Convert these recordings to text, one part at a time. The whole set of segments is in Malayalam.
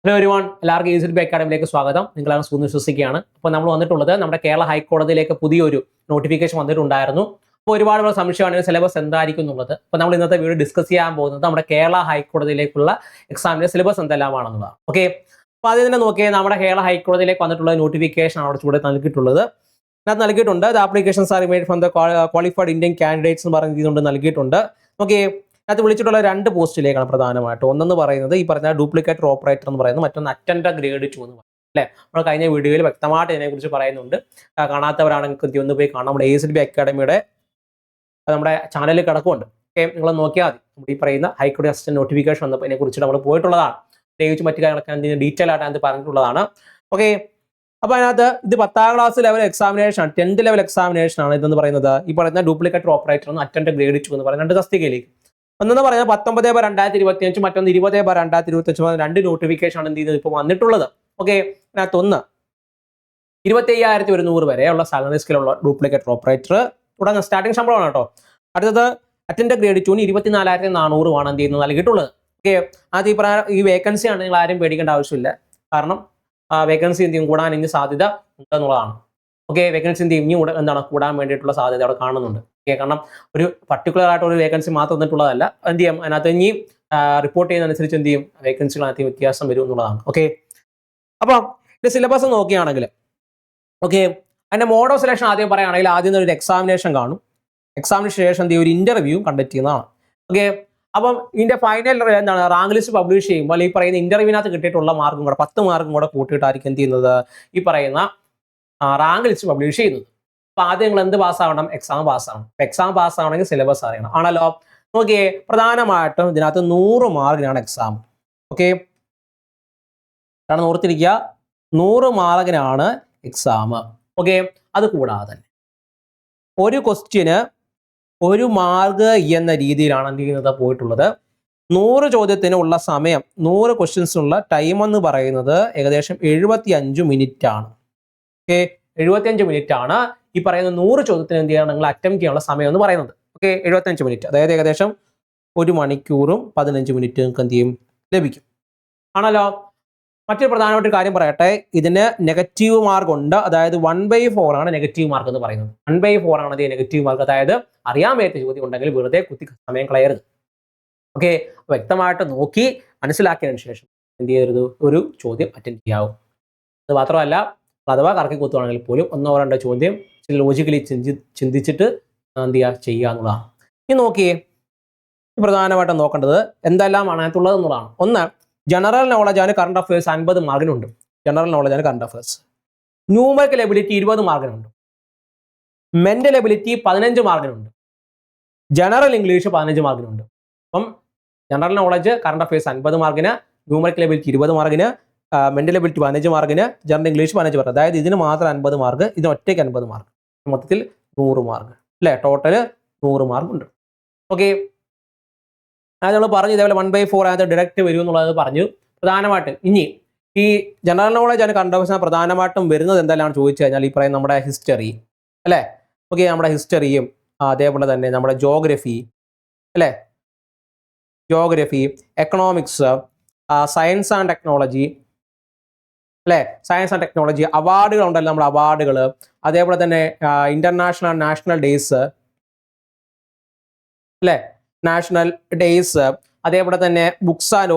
ഹലോ എവരിവൺ, എല്ലാവർക്കും EasyBay അക്കാഡമിയിലേക്ക് സ്വാഗതം. നിങ്ങളാണ് സുഖം വിശ്വസിക്കുകയാണ്. അപ്പോൾ നമ്മൾ വന്നിട്ടുള്ളത് നമ്മുടെ കേരള ഹൈക്കോടതിയിലേക്ക് പുതിയൊരു നോട്ടിഫിക്കേഷൻ വന്നിട്ടുണ്ടായിരുന്നു. അപ്പോൾ ഒരുപാട് സംശയമാണ് സിലബസ് എന്തായിരിക്കും എന്നുള്ളത്. അപ്പോൾ നമ്മൾ ഇന്നത്തെ വീഡിയോ ഡിസ്കസ് ചെയ്യാൻ പോകുന്നത് നമ്മുടെ കേരള ഹൈക്കോടതിയിലേക്കുള്ള എക്സാമിന്റെ സിലബസ് എന്തെല്ലാമാണെന്നുള്ളതാണ്. ഓക്കെ, അപ്പോൾ ആദ്യം തന്നെ നോക്കിയാൽ നമ്മുടെ കേരള ഹൈക്കോടതിയിലേക്ക് വന്നിട്ടുള്ള നോട്ടിഫിക്കേഷൻ അവിടെ ചൂടെ നൽകിയിട്ടുള്ളത്. അതിനകത്ത് നൽകിയിട്ടുണ്ട് the applications are made from the qualified Indian candidates എന്ന് പറഞ്ഞുകൊണ്ട് നൽകിയിട്ടുണ്ട്. ഓക്കെ, അത് വിളിച്ചിട്ടുള്ള രണ്ട് പോസ്റ്റിലേക്കാണ് പ്രധാനമായിട്ട്. ഒന്നെന്ന് പറയുന്നത് ഈ പറഞ്ഞ ഡ്യൂപ്ലിക്കേറ്റർ ഓപ്പറേറ്റർ എന്ന് പറയുന്നത്, മറ്റൊന്ന് അറ്റൻഡർ ഗ്രേഡ് 2 എന്ന് പറയുന്നത്. അല്ലേ, നമ്മൾ കഴിഞ്ഞ വീഡിയോയിൽ വ്യക്തമായിട്ട് ഇതിനെക്കുറിച്ച് പറയുന്നുണ്ട്. കാണാത്തവരാണെങ്കിൽ ഒന്ന് പോയി കാണാം. നമ്മുടെ EasyBay അക്കാഡമിയുടെ നമ്മുടെ ചാനലിൽ കിടക്കുന്നുണ്ട്. ഓക്കെ, നിങ്ങൾ നോക്കിയാൽ മതി. നമ്മുടെ ഈ പറയുന്ന ഹൈക്കോടതി അസിസ്റ്റന്റ് നോട്ടിഫിക്കേഷൻ വന്നപ്പോൾ ഇതിനെക്കുറിച്ച് നമ്മൾ പോയിട്ടുള്ളതാണ്. പ്രത്യേകിച്ച് മറ്റു കാര്യങ്ങളൊക്കെ ഡീറ്റെയിൽ ആയിട്ട് അതിനകത്ത് പറഞ്ഞിട്ടുള്ളതാണ്. ഓക്കെ, അപ്പോൾ അതിനകത്ത് ഇത് 10ാം ക്ലാസ് ലെവൽ എക്സാമിനേഷൻ ആണ്, 10th ലെവൽ എക്സാമിനേഷൻ ആണ് ഇതെന്ന് പറയുന്നത്. ഈ പറയുന്ന ഡ്യൂപ്ലിക്കേറ്റർ ഓപ്പറേറ്റർ എന്ന് അറ്റൻഡർ ഗ്രേഡ് 2 എന്ന് പറയുന്ന രണ്ട് തസ്തികയിലേക്ക്. ഒന്നെന്ന് പറഞ്ഞാൽ 19/2025, മറ്റൊന്ന് 20/2025 രണ്ട് നോട്ടിഫിക്കേഷൻ ആണ് എന്ത് ചെയ്തത് ഇപ്പോൾ വന്നിട്ടുള്ളത്. ഓക്കെ, അതിനകത്ത് ഒന്ന് 25,100 വരെയുള്ള സാലറി സ്കെയിലുള്ള ഡ്യൂപ്ലിക്കേറ്റർ ഓപ്പറേറ്റർ തുടങ്ങുന്ന സ്റ്റാർട്ടിംഗ് ശമ്പളമാണ് കേട്ടോ. അടുത്തത് അറ്റൻഡർ ഗ്രേഡ് 2 24,400 എന്ത് ചെയ്യുന്നത് നൽകിയിട്ടുള്ളത്. ഓക്കെ, അത് ഈ വേക്കൻസി ആണ്, നിങ്ങൾ ആരും പേടിക്കേണ്ട ആവശ്യമില്ല. കാരണം വേക്കൻസി എന്ത് ചെയ്യും, കൂടാൻ ഇനി സാധ്യത ഉണ്ടെന്നുള്ളതാണ്. ഓക്കെ, വേക്കൻസി എന്ത് ചെയ്യും, ഇനി എന്താണ് കൂടാൻ വേണ്ടിയിട്ടുള്ള സാധ്യത അവിടെ കാണുന്നുണ്ട്. ഓക്കെ, കാരണം ഒരു പർട്ടിക്കുലർ ആയിട്ട് ഒരു വേക്കൻസി മാത്രം വന്നിട്ടുള്ളതല്ല. എന്ത് ചെയ്യും, അതിനകത്ത് ഇനി റിപ്പോർട്ട് ചെയ്യുന്നതനുസരിച്ച് എന്ത് ചെയ്യും, വേക്കൻസികളകത്ത് വ്യത്യാസം വരും എന്നുള്ളതാണ്. ഓക്കെ, അപ്പം ഇത് സിലബസ് നോക്കുകയാണെങ്കിൽ, ഓക്കെ, അതിന്റെ മോഡ് ഓഫ് സെലക്ഷൻ ആദ്യം പറയുകയാണെങ്കിൽ ആദ്യം ഒരു എക്സാമിനേഷൻ കാണും. എക്സാമിനേഷൻ ശേഷം എന്ത് ചെയ്യും, ഒരു ഇന്റർവ്യൂ കണ്ടക്ട് ചെയ്യുന്നതാണ്. ഓക്കെ, അപ്പം ഇതിന്റെ ഫൈനൽ എന്താണ് റാങ്ക് ലിസ്റ്റ് പബ്ലിഷ് ചെയ്യുമ്പോൾ ഈ പറയുന്ന ഇന്റർവ്യൂവിനകത്ത് കിട്ടിയിട്ടുള്ള മാർക്കും കൂടെ 10 മാർക്കും കൂടെ കൂട്ടിയിട്ടായിരിക്കും എന്ത് ചെയ്യുന്നത്, ഈ പറയുന്ന റാങ്ക് ലിസ്റ്റ് പബ്ലിഷ് ചെയ്യുന്നത്. അപ്പൊ ആദ്യം നിങ്ങൾ എന്ത് പാസ്സാവണം, എക്സാം പാസ്സാവണം. എക്സാം പാസ്സാവണമെങ്കിൽ സിലബസ് അറിയണം, ആണല്ലോ. നോക്കിയേ, പ്രധാനമായിട്ടും ഇതിനകത്ത് 100 മാർക്കിനാണ് എക്സാം. ഓക്കെ, കാരണം ഓർത്തിരിക്കുക, 100 മാർക്കിനാണ് എക്സാം. ഓക്കെ, അത് കൂടാതെ തന്നെ ഒരു ക്വസ്റ്റ്യന് 1 മാർക്ക് എന്ന രീതിയിലാണ് എന്ത് ചെയ്യുന്നത് പോയിട്ടുള്ളത്. 100 ചോദ്യത്തിന് ഉള്ള സമയം, 100 ക്വസ്റ്റ്യൻസിനുള്ള ടൈം എന്ന് പറയുന്നത് ഏകദേശം 75 മിനിറ്റ് ആണ്. ഓക്കെ, 75 മിനിറ്റ് ആണ് ഈ പറയുന്ന 100 ചോദ്യത്തിന് എന്ത് ചെയ്യണം, നിങ്ങൾ അറ്റംപ്റ്റ് ചെയ്യാനുള്ള സമയം എന്ന് പറയുന്നത്. ഓക്കെ, 75 മിനിറ്റ്, അതായത് ഏകദേശം 1 മണിക്കൂറും 15 മിനിറ്റ് നിങ്ങൾക്ക് എന്ത് ചെയ്യും, ലഭിക്കും, ആണല്ലോ. മറ്റൊരു പ്രധാനപ്പെട്ട കാര്യം പറയട്ടെ, ഇതിന് നെഗറ്റീവ് മാർക്ക് ഉണ്ട്. അതായത് 1/4 ആണ് നെഗറ്റീവ് മാർക്ക് എന്ന് പറയുന്നത്. 1/4 ആണ് അത് നെഗറ്റീവ് മാർക്ക്. അതായത് അറിയാൻ മേത്ത ചോദ്യം ഉണ്ടെങ്കിൽ വെറുതെ കുത്തി സമയം കളയരുത്. ഓക്കെ, വ്യക്തമായിട്ട് നോക്കി മനസ്സിലാക്കിയതിനു ശേഷം എന്ത് ചെയ്യരുത്, ഒരു ചോദ്യം അറ്റൻഡ് ചെയ്യാവും. അത് മാത്രമല്ല, അഥവാ കറക്കി കുത്തുവാണെങ്കിൽ പോലും 1 2 ചോദ്യം ലോജിക്കലി ചിന്തിച്ചിട്ട് എന്ത് ചെയ്യുക എന്നുള്ളതാണ്. ഇനി നോക്കിയേ, പ്രധാനമായിട്ടും നോക്കേണ്ടത് എന്തെല്ലാമാണ് അതിനകത്തുള്ളത് എന്നുള്ളതാണ്. ഒന്ന്, ജനറൽ നോളജ് ആണ് കറണ്ട് അഫയേഴ്സ് 50 മാർക്കിനുണ്ട്. ജനറൽ നോളജ് ആണ് കറണ്ട് അഫയേഴ്സ്. ന്യൂമറിക്കൽ എബിലിറ്റി 20 മാർക്കിനുണ്ട്. മെന്റൽ എബിലിറ്റി 15 മാർക്കിനുണ്ട്. ജനറൽ ഇംഗ്ലീഷ് 15 മാർക്കിനുണ്ട്. അപ്പം ജനറൽ നോളജ് കറണ്ട് അഫയേഴ്സ് 50 മാർക്കിന്, ന്യൂമറിക്കൽ എബിലിറ്റി 20 മാർക്കിന്, മെന്റൽ എബിലിറ്റി 15 മാർക്കിന്, ജനറൽ ഇംഗ്ലീഷ് 15 മാർക്ക്. അതായത് ഇതിന് മാത്രം 50 മാർക്ക്, ഇതിന് ഒറ്റയ്ക്ക് 50 മാർക്ക്, മൊത്തത്തിൽ 100 മാർക്ക് അല്ലേ, ടോട്ടൽ 100 മാർക്ക് ഉണ്ട്. ഓക്കെ, അത് നമ്മൾ പറഞ്ഞു. ഇതേപോലെ 1/4 അതിനകത്ത് ഡയറക്റ്റ് വരും എന്നുള്ളത് പറഞ്ഞു. പ്രധാനമായിട്ടും ഇനി ഈ ജനറൽ നോളജ് ആണ് കറണ്ട് അഫയേഴ്സ് പ്രധാനമായിട്ടും വരുന്നത് എന്തെല്ലാം ചോദിച്ചു കഴിഞ്ഞാൽ, ഈ പറയുന്ന നമ്മുടെ ഹിസ്റ്ററി അല്ലേ. ഓക്കെ, നമ്മുടെ ഹിസ്റ്ററിയും അതേപോലെ തന്നെ നമ്മുടെ ജോഗ്രഫി അല്ലേ, geography, economics, science and technology അല്ലേ, സയൻസ് ആൻഡ് ടെക്നോളജി, അവാർഡുകൾ ഉണ്ടല്ലോ, നമ്മുടെ അവാർഡുകൾ, അതേപോലെ തന്നെ ഇന്റർനാഷണൽ ആൻഡ് നാഷണൽ ഡേയ്സ് അല്ലേ, നാഷണൽ ഡേയ്സ്, അതേപോലെ തന്നെ ബുക്സ് ആൻഡ്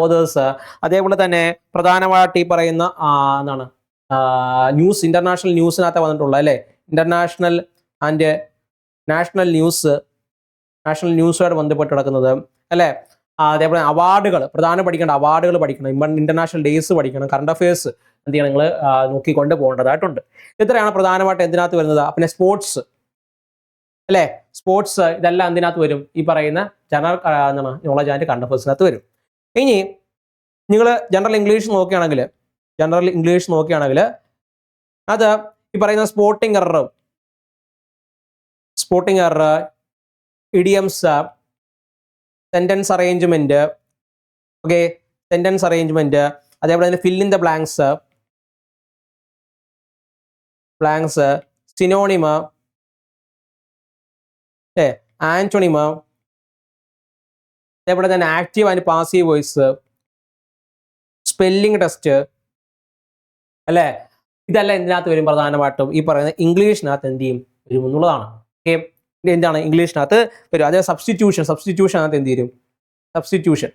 ഓതേഴ്സ്, അതേപോലെ തന്നെ പ്രധാനമായിട്ട് ഈ പറയുന്ന എന്താണ് ന്യൂസ്, ഇന്റർനാഷണൽ ന്യൂസിനകത്ത് വന്നിട്ടുള്ള അല്ലേ, ഇന്റർനാഷണൽ ആൻഡ് നാഷണൽ ന്യൂസുമായിട്ട് ബന്ധപ്പെട്ട് കിടക്കുന്നത് അല്ലേ. അതേപോലെ അവാർഡുകൾ, പഠിക്കേണ്ട അവാർഡുകൾ പഠിക്കണം, ഇന്റർനാഷണൽ ഡേയ്സ് പഠിക്കണം, കറണ്ട് അഫയേഴ്സ് എന്ത് ചെയ്യണം, നിങ്ങൾ നോക്കിക്കൊണ്ട് പോകേണ്ടതായിട്ടുണ്ട്. ഇത്രയാണ് പ്രധാനമായിട്ട് എന്തിനകത്ത് വരുന്നത്. പിന്നെ സ്പോർട്സ് അല്ലേ, സ്പോർട്സ് ഇതെല്ലാം എന്തിനകത്ത് വരും, ഈ പറയുന്ന ജനറൽ നോളജ് ആൻഡ് കറണ്ട് അഫയേഴ്സിനകത്ത് വരും. ഇനി നിങ്ങൾ ജനറൽ ഇംഗ്ലീഷ് നോക്കുകയാണെങ്കിൽ അത് ഈ പറയുന്ന sporting error, idioms, sentence arrangement, okay, അതേപോലെ തന്നെ ഫിൽ ഇൻ ദ ബ്ലാങ്ക്സ്, സിനോണിമ, ആന്റോണിമ, അതേപോലെ തന്നെ active and passive voice, spelling test അല്ലേ, ഇതെല്ലാം ഇതിനകത്ത് വരും. പ്രധാനമായിട്ടും ഈ പറയുന്ന ഇംഗ്ലീഷിനകത്ത് എന്ത് ചെയ്യും വരും എന്നുള്ളതാണ്. ഓക്കെ, എന്താണ് ഇംഗ്ലീഷിനകത്ത് വരും. അതേ സബ്സ്റ്റിറ്റ്യൂഷനകത്ത് എന്ത് വരും, സബ്സ്റ്റിറ്റ്യൂഷൻ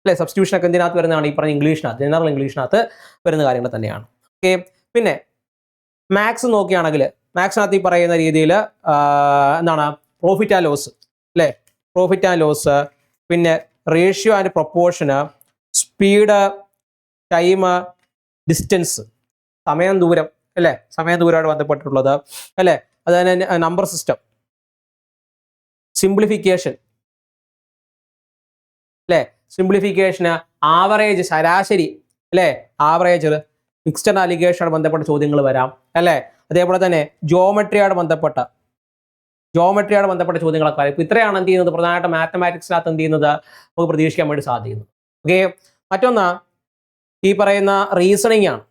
അല്ലെ, സബ്സ്റ്റിറ്റ്യൂഷൻ ഒക്കെ എന്തിനകത്ത് വരുന്നതാണ്, ഈ പറഞ്ഞ ഇംഗ്ലീഷിനകത്ത്, ജനറൽ ഇംഗ്ലീഷിനകത്ത് വരുന്ന കാര്യങ്ങൾ തന്നെയാണ്. ഓക്കെ, പിന്നെ മാത്സ് നോക്കുകയാണെങ്കിൽ മാത്സിനകത്ത് ഈ പറയുന്ന രീതിയിൽ എന്താണ് പ്രോഫിറ്റ് ആൻഡ് ലോസ് അല്ലേ, പ്രോഫിറ്റ് ആൻഡ് ലോസ്, പിന്നെ ratio and proportion, speed, time, distance, സമയം ദൂരം അല്ലേ, സമയം ദൂരമായിട്ട് ബന്ധപ്പെട്ടിട്ടുള്ളത് അല്ലേ, അത് തന്നെ നമ്പർ സിസ്റ്റം, സിംപ്ലിഫിക്കേഷൻ അല്ലേ, സിംപ്ലിഫിക്കേഷന്, ആവറേജ് ശരാശരി അല്ലേ, ആവറേജ്, മിക്സ്ഡ് അലിഗേഷനോട് ബന്ധപ്പെട്ട ചോദ്യങ്ങൾ വരാം അല്ലേ. അതേപോലെ തന്നെ ജോമെട്രിയോട് ബന്ധപ്പെട്ട ചോദ്യങ്ങളൊക്കെ വരും. ഇപ്പൊ ഇത്രയാണ് എന്ത് ചെയ്യുന്നത് പ്രധാനമായിട്ട് മാത്തമാറ്റിക്സിനകത്ത് എന്ത് ചെയ്യുന്നത് നമുക്ക് പ്രതീക്ഷിക്കാൻ വേണ്ടി സാധിക്കുന്നു. ഓക്കെ, മറ്റൊന്ന് ഈ പറയുന്ന റീസണിങ് ആണ്.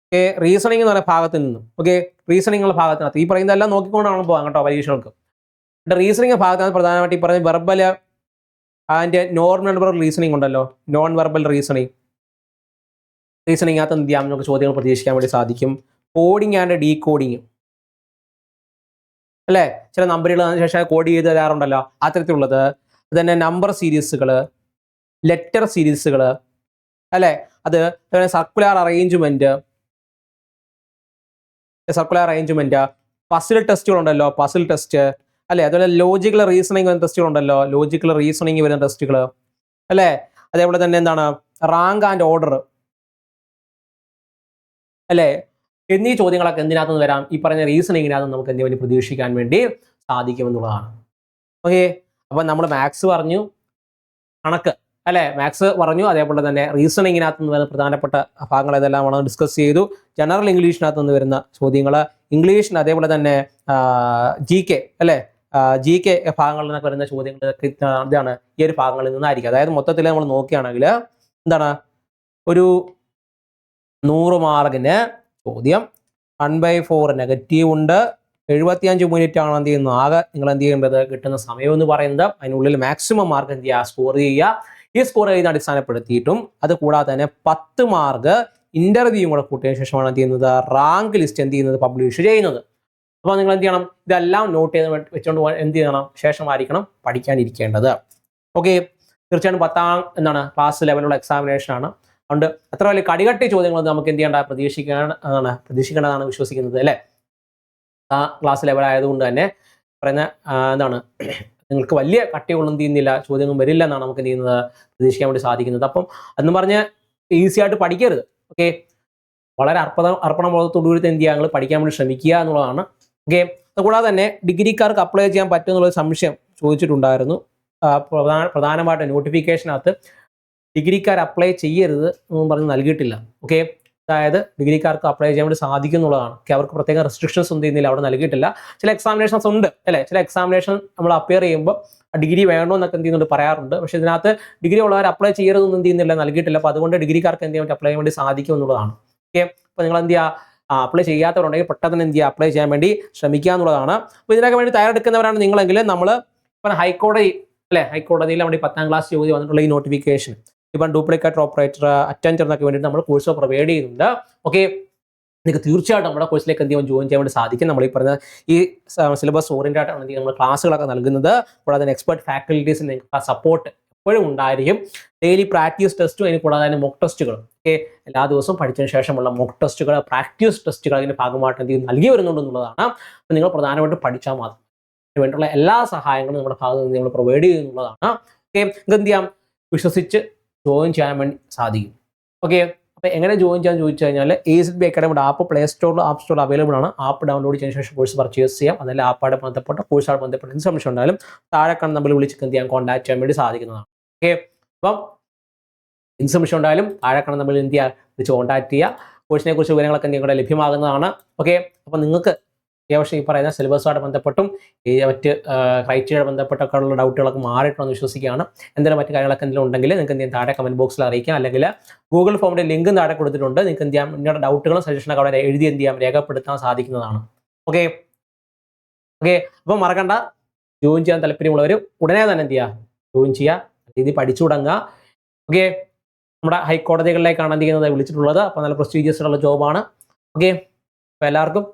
ഓക്കെ, റീസണിങ് എന്ന് പറയുന്ന ഭാഗത്ത് നിന്നും, ഓക്കെ, റീസണിങ് ഉള്ള ഭാഗത്തിനകത്ത് ഈ പറയുന്നതെല്ലാം നോക്കിക്കൊണ്ടാണ് പോകാം കേട്ടോ പരീക്ഷകൾക്ക്. റീസണിങ് ഭാഗത്താണ് പ്രധാനമായിട്ട് ഈ പറഞ്ഞ verbal and non verbal reasoning ഉണ്ടല്ലോ, നോൺ വെർബൽ റീസണിങ്ങിനകത്ത് എന്ത് ചെയ്യാം നമുക്ക് ചോദ്യങ്ങൾ പ്രതീക്ഷിക്കാൻ വേണ്ടി സാധിക്കും. കോഡിങ് ആൻഡ് ഡീകോഡിങ് അല്ലേ, ചില നമ്പറുകൾ അതിനുശേഷം കോഡ് ചെയ്ത് തരാറുണ്ടല്ലോ, അത്തരത്തിലുള്ളത്. അത് തന്നെ നമ്പർ സീരീസുകൾ, ലെറ്റർ സീരീസുകൾ അല്ലേ, അത് സർക്കുലർ അറേഞ്ച്മെന്റ്, പസിൽ ടെസ്റ്റുകളുണ്ടല്ലോ, പസിൽ ടെസ്റ്റ് അല്ലേ, അതുപോലെ ലോജിക്കൽ റീസണിങ് വരുന്ന ടെസ്റ്റുകളുണ്ടല്ലോ, ലോജിക്കൽ റീസണിങ് വരുന്ന ടെസ്റ്റുകൾ അല്ലേ. അതേപോലെ തന്നെ എന്താണ് റാങ്ക് ആൻഡ് ഓർഡർ അല്ലേ, എന്നീ ചോദ്യങ്ങളൊക്കെ എന്തിനകത്ത് വരാം, ഈ പറഞ്ഞ റീസണിങ്ങിനകത്ത് നമുക്ക് എന്തിനു വേണ്ടി പ്രതീക്ഷിക്കാൻ വേണ്ടി സാധിക്കുമെന്നുള്ളതാണ്. ഓക്കെ, അപ്പൊ നമ്മൾ മാത്സ് പറഞ്ഞു, കണക്ക് അല്ലെ, മാത്സ് പറഞ്ഞു, അതേപോലെ തന്നെ റീസണിങ്ങിനകത്ത് നിന്ന് വരുന്ന പ്രധാനപ്പെട്ട ഭാഗങ്ങൾ ഇതെല്ലാം ഡിസ്കസ് ചെയ്തു. ജനറൽ ഇംഗ്ലീഷിനകത്ത് നിന്ന് വരുന്ന ചോദ്യങ്ങൾ, ഇംഗ്ലീഷിന് അതേപോലെ തന്നെ GK അല്ലെ, GK ഭാഗങ്ങളിൽ നിന്നൊക്കെ വരുന്ന ചോദ്യങ്ങൾ ഇതാണ് ഈ ഒരു ഭാഗങ്ങളിൽ നിന്നായിരിക്കും. അതായത് മൊത്തത്തിൽ നമ്മൾ നോക്കുകയാണെങ്കിൽ എന്താണ് ഒരു 100 മാർക്കിന് ചോദ്യം 1/4 നെഗറ്റീവ് ഉണ്ട്, 75 മിനിറ്റ് ആണ് എന്ത് ചെയ്യുന്നത് ആകെ നിങ്ങൾ എന്ത് ചെയ്യേണ്ടത് കിട്ടുന്ന സമയം എന്ന് പറയുന്നത്. അതിനുള്ളിൽ മാക്സിമം മാർക്ക് എന്ത് ചെയ്യുക സ്കോർ ചെയ്യുക. ഈ സ്കോർ ചെയ്യുന്ന അടിസ്ഥാനപ്പെടുത്തിയിട്ടും അത് കൂടാതെ തന്നെ 10 മാർക്ക് ഇന്റർവ്യൂ കൂടെ കൂട്ടിയതിനു ശേഷമാണ് എന്ത് ചെയ്യുന്നത് റാങ്ക് ലിസ്റ്റ് എന്ത് ചെയ്യുന്നത് പബ്ലിഷ് ചെയ്യുന്നത്. അപ്പോൾ നിങ്ങൾ എന്ത് ചെയ്യണം, ഇതെല്ലാം നോട്ട് ചെയ്ത് വെച്ചുകൊണ്ട് എന്ത് ചെയ്യണം, ശേഷമായിരിക്കണം പഠിക്കാനിരിക്കേണ്ടത്. ഓക്കെ, തീർച്ചയായിട്ടും 10ാം ക്ലാസ് ലെവലുള്ള എക്സാമിനേഷൻ ആണ്. അതുകൊണ്ട് അത്ര വലിയ കടികട്ടി ചോദ്യങ്ങൾ നമുക്ക് എന്ത് ചെയ്യേണ്ട പ്രതീക്ഷിക്കേണ്ടതാണ് വിശ്വസിക്കുന്നത് അല്ലേ. ആ ക്ലാസ് ലെവൽ ആയതുകൊണ്ട് തന്നെ പറയുന്ന നിങ്ങൾക്ക് വലിയ കട്ടികളൊന്നും ചെയ്യുന്നില്ല, ചോദ്യങ്ങളും വരില്ല എന്നാണ് നമുക്ക് എന്ത് ചെയ്യുന്നത് പ്രതീക്ഷിക്കാൻ വേണ്ടി സാധിക്കുന്നത്. അപ്പം അതെന്ന് പറഞ്ഞ് ഈസി ആയിട്ട് പഠിക്കരുത്. ഓക്കെ, വളരെ അർപ്പണ ബോധത്തോടുകൂടി എന്ത് ചെയ്യുക, നിങ്ങൾ പഠിക്കാൻ വേണ്ടി ശ്രമിക്കുക എന്നുള്ളതാണ്. ഓക്കെ, അതുകൂടാതെ തന്നെ ഡിഗ്രിക്കാർക്ക് അപ്ലൈ ചെയ്യാൻ പറ്റുമെന്നുള്ളൊരു സംശയം ചോദിച്ചിട്ടുണ്ടായിരുന്നു. പ്രധാനമായിട്ട് നോട്ടിഫിക്കേഷനകത്ത് ഡിഗ്രിക്കാർ അപ്ലൈ ചെയ്യരുത് എന്നും പറഞ്ഞ് നൽകിയിട്ടില്ല. ഓക്കെ, അതായത് ഡിഗ്രിക്കാർക്ക് അപ്ലൈ ചെയ്യാൻ വേണ്ടി സാധിക്കും എന്നുള്ളതാണ്. അവർക്ക് പ്രത്യേക റെസ്ട്രിക്ഷൻസ് ഒന്നും ചെയ്യുന്നില്ല, അവിടെ നൽകിയിട്ടില്ല. ചില എക്സാമിനേഷൻസ് ഉണ്ട് അല്ലേ, ചില എക്സാമിനേഷൻ നമ്മൾ അപ്പിയർ ചെയ്യുമ്പോൾ ഡിഗ്രി വേണോ എന്നൊക്കെ എന്ത് ചെയ്യുന്നുണ്ട് പറയാറുണ്ട്. പക്ഷേ ഇതിനകത്ത് ഡിഗ്രി ഉള്ളവർ അപ്ലൈ ചെയ്യരുതെന്നും എന്ത് ചെയ്യുന്നില്ല, നൽകിയിട്ടില്ല. അപ്പോൾ അതുകൊണ്ട് ഡിഗ്രിക്കാർക്ക് എന്ത് ചെയ്യാൻ വേണ്ടി അപ്ലൈ ചെയ്യാൻ വേണ്ടി സാധിക്കും എന്നുള്ളതാണ്. ഓക്കെ, അപ്പോൾ നിങ്ങൾ എന്ത് ചെയ്യുക, അപ്ലൈ ചെയ്യാത്തവരുണ്ടെങ്കിൽ പെട്ടെന്ന് എന്ത് ചെയ്യുക അപ്ലൈ ചെയ്യാൻ വേണ്ടി ശ്രമിക്കുക എന്നുള്ളതാണ്. അപ്പോൾ ഇതിനൊക്കെ വേണ്ടി തയ്യാറെടുക്കുന്നവരാണ് നിങ്ങളെങ്കിൽ നമ്മൾ ഇപ്പം ഹൈക്കോടതി അല്ലേ, ഹൈക്കോടതിയിൽ നമ്മുടെ 10ാം ക്ലാസ് ചോദ്യം വന്നിട്ടുള്ള ഈ നോട്ടിഫിക്കേഷൻ ഇപ്പം ഡ്യൂപ്ലിക്കേറ്റർ ഓപ്പറേറ്റർ അറ്റൻഡർ എന്നൊക്കെ വേണ്ടിയിട്ട് നമ്മൾ കോഴ്സ് പ്രൊവൈഡ് ചെയ്യുന്നുണ്ട്. ഓക്കെ, നിങ്ങൾക്ക് തീർച്ചയായിട്ടും നമ്മുടെ കോഴ്സിലേക്ക് എന്ത് ചെയ്യാൻ ജോയിൻ ചെയ്യാൻ വേണ്ടി സാധിക്കും. നമ്മൾ ഈ പറഞ്ഞ ഈ സിലബസ് ഓറിയന്റഡ് ആണ് നമ്മൾ ക്ലാസ്സുകളൊക്കെ നൽകുന്നത്. കൂടാതെ എക്സ്പെർട്ട് ഫാക്കൽറ്റീസിന് നിങ്ങൾക്ക് സപ്പോർട്ട് എപ്പോഴും ഉണ്ടായിരിക്കും. ഡെയിലി പ്രാക്ടീസ് ടെസ്റ്റും അതിന് കൂടാതെ തന്നെ മോക്ക് ടെസ്റ്റുകൾ. ഓക്കെ, എല്ലാ ദിവസവും പഠിച്ചതിന് ശേഷമുള്ള മോക്ക് ടെസ്റ്റുകൾ, പ്രാക്ടീസ് ടെസ്റ്റുകൾ അതിൻ്റെ ഭാഗമായിട്ട് എന്ത് ചെയ്യും നൽകി വരുന്നുണ്ടെന്നുള്ളതാണ്. അപ്പോൾ നിങ്ങൾ പ്രധാനമായിട്ടും പഠിച്ചാൽ മാത്രം അതിന് വേണ്ടിയുള്ള എല്ലാ സഹായങ്ങളും നമ്മുടെ ഭാഗത്ത് നിന്ന് നമ്മൾ പ്രൊവൈഡ് ചെയ്യുന്നുള്ളതാണ്. ഓക്കെ, നിങ്ങൾക്ക് എന്ത് ചെയ്യാം വിശ്വസിച്ച് ജോയിൻ ചെയ്യാൻ വേണ്ടി സാധിക്കും. ഓക്കെ, അപ്പോൾ എങ്ങനെ ജോയിൻ ചെയ്യാൻ ചോദിച്ചു കഴിഞ്ഞാൽ AZB അക്കാഡമിയുടെ ആപ്പ് പ്ലേ സ്റ്റോറിലും ആപ്പ് സ്റ്റോറിൽ അവൈലബിൾ ആണ്. ആപ്പ് ഡൗൺലോഡ് ചെയ്തതിനു ശേഷം കോഴ്സ് പർച്ചേസ് ചെയ്യാം. അതല്ല ആപ്പായിട്ട് ബന്ധപ്പെട്ട കോഴ്സായിട്ട് ബന്ധപ്പെട്ട എന്ത് സംശയം ഉണ്ടായാലും താഴെ കാണുന്ന നമ്പറിൽ വിളിച്ച് എന്ത് ചെയ്യാൻ കോൺടാക്ട് ചെയ്യാൻ വേണ്ടി സാധിക്കുന്നതാണ്. ഓക്കെ, അപ്പം എന്ത് സംശയം ഉണ്ടായാലും താഴെ കാണുന്ന നമ്പറിൽ എന്ത് ചെയ്യുക വിളിച്ച് കോൺടാക്ട് ചെയ്യുക. കോഴ്സിനെ കുറിച്ച് വിവരങ്ങളൊക്കെ നിങ്ങളുടെ ലഭ്യമാകുന്നതാണ്. ഓക്കെ, അപ്പോൾ നിങ്ങൾക്ക് അത്യാവശ്യം ഈ പറയുന്ന സിലബസുമായിട്ട് ബന്ധപ്പെട്ടും മറ്റ് ക്രൈറ്റീരിയ ബന്ധപ്പെട്ടൊക്കെ ഉള്ള ഡൗട്ടുകളൊക്കെ മാറിയിട്ടുണ്ടെന്ന് വിശ്വസിക്കുകയാണ്. എന്തെങ്കിലും മറ്റു കാര്യങ്ങളൊക്കെ എന്തെങ്കിലും ഉണ്ടെങ്കിൽ നിങ്ങൾക്ക് എന്ത് ചെയ്യാം താഴെ കമന്റ് ബോക്സിൽ അറിയിക്കാം. അല്ലെങ്കിൽ ഗൂഗിൾ ഫോമിൻ്റെ ലിങ്കും താഴെ കൊടുത്തിട്ടുണ്ട്. നിങ്ങൾക്ക് എന്ത് ചെയ്യാം നിങ്ങളുടെ ഡൗട്ടുകളും സജഷനൊക്കെ അവിടെ എഴുതി എന്ത് ചെയ്യാം രേഖപ്പെടുത്താൻ സാധിക്കുന്നതാണ്. ഓക്കെ, അപ്പോൾ മറക്കണ്ട, ജോയിൻ ചെയ്യാൻ താല്പര്യമുള്ളവർ ഉടനെ തന്നെ എന്ത് ചെയ്യുക ജോയിൻ ചെയ്യുക. ഇത് പഠിച്ചു തുടങ്ങുക. ഓക്കെ, നമ്മുടെ ഹൈക്കോടതികളിലേക്കാണ് എന്ത് ചെയ്യുന്നത് വിളിച്ചിട്ടുള്ളത്. അപ്പോൾ നല്ല പ്രസ്റ്റീജിയസ് ഉള്ള ജോബാണ്. ഓക്കെ, അപ്പോൾ എല്ലാവർക്കും